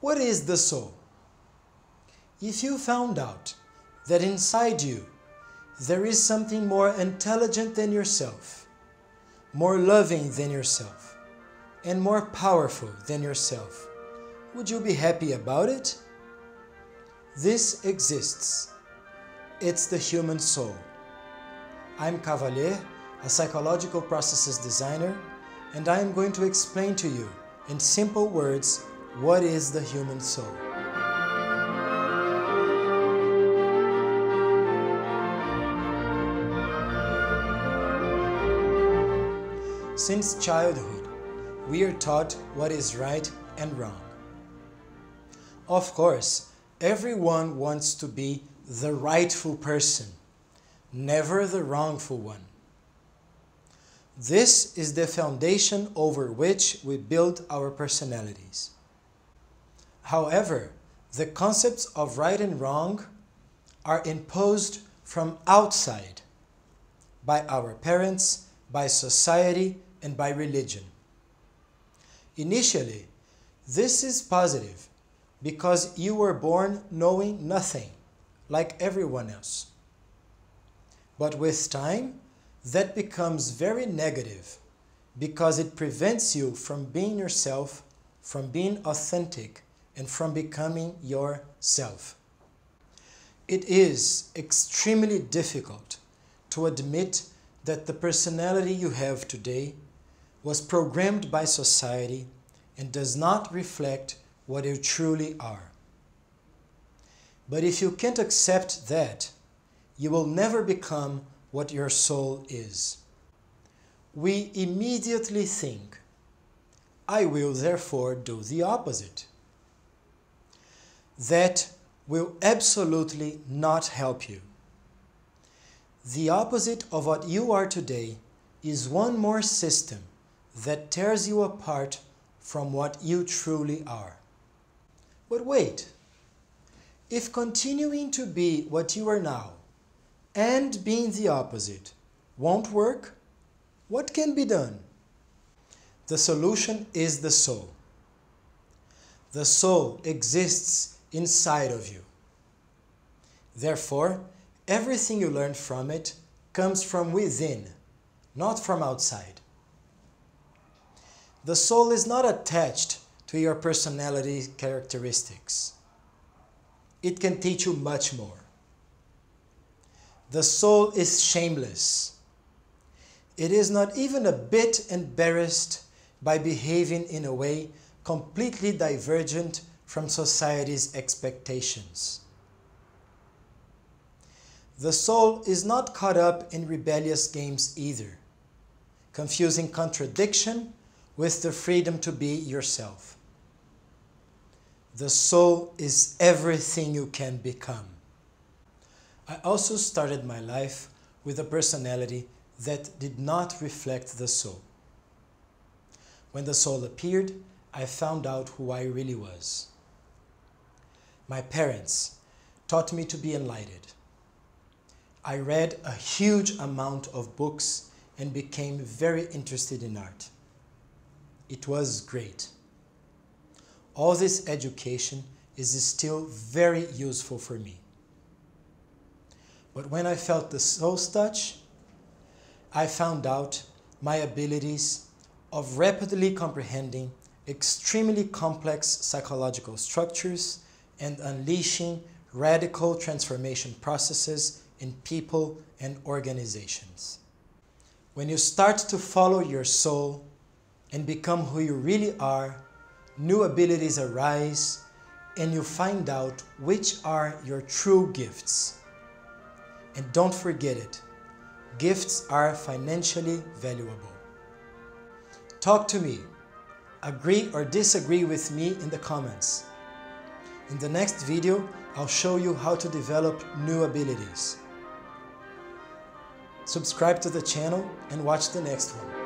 What is the soul? If you found out that inside you there is something more intelligent than yourself, more loving than yourself, and more powerful than yourself, would you be happy about it? This exists. It's the human soul. I'm Cavalier, a psychological processes designer, and I am going to explain to you in simple words what is the human soul. Since childhood, we are taught what is right and wrong. Of course, everyone wants to be the rightful person, never the wrongful one. This is the foundation over which we build our personalities. However, the concepts of right and wrong are imposed from outside, by our parents, by society, and by religion. Initially, this is positive because you were born knowing nothing, like everyone else. But with time, that becomes very negative because it prevents you from being yourself, from being authentic, and from becoming yourself. It is extremely difficult to admit that the personality you have today was programmed by society and does not reflect what you truly are. But if you can't accept that, you will never become what your soul is. We immediately think, I will therefore do the opposite. That will absolutely not help you. The opposite of what you are today is one more system that tears you apart from what you truly are. But wait, if continuing to be what you are now and being the opposite won't work, what can be done? The solution is the soul. The soul exists inside of you. Therefore, everything you learn from it comes from within, not from outside. The soul is not attached to your personality characteristics. It can teach you much more. The soul is shameless. It is not even a bit embarrassed by behaving in a way completely divergent from society's expectations. The soul is not caught up in rebellious games either, confusing contradiction with the freedom to be yourself. The soul is everything you can become. I also started my life with a personality that did not reflect the soul. When the soul appeared, I found out who I really was. My parents taught me to be enlightened. I read a huge amount of books and became very interested in art. It was great. All this education is still very useful for me. But when I felt the soul's touch, I found out my abilities of rapidly comprehending extremely complex psychological structures and unleashing radical transformation processes in people and organizations. When you start to follow your soul and become who you really are, new abilities arise and you find out which are your true gifts. And don't forget it, gifts are financially valuable. Talk to me. Agree or disagree with me in the comments. In the next video, I'll show you how to develop new abilities. Subscribe to the channel and watch the next one.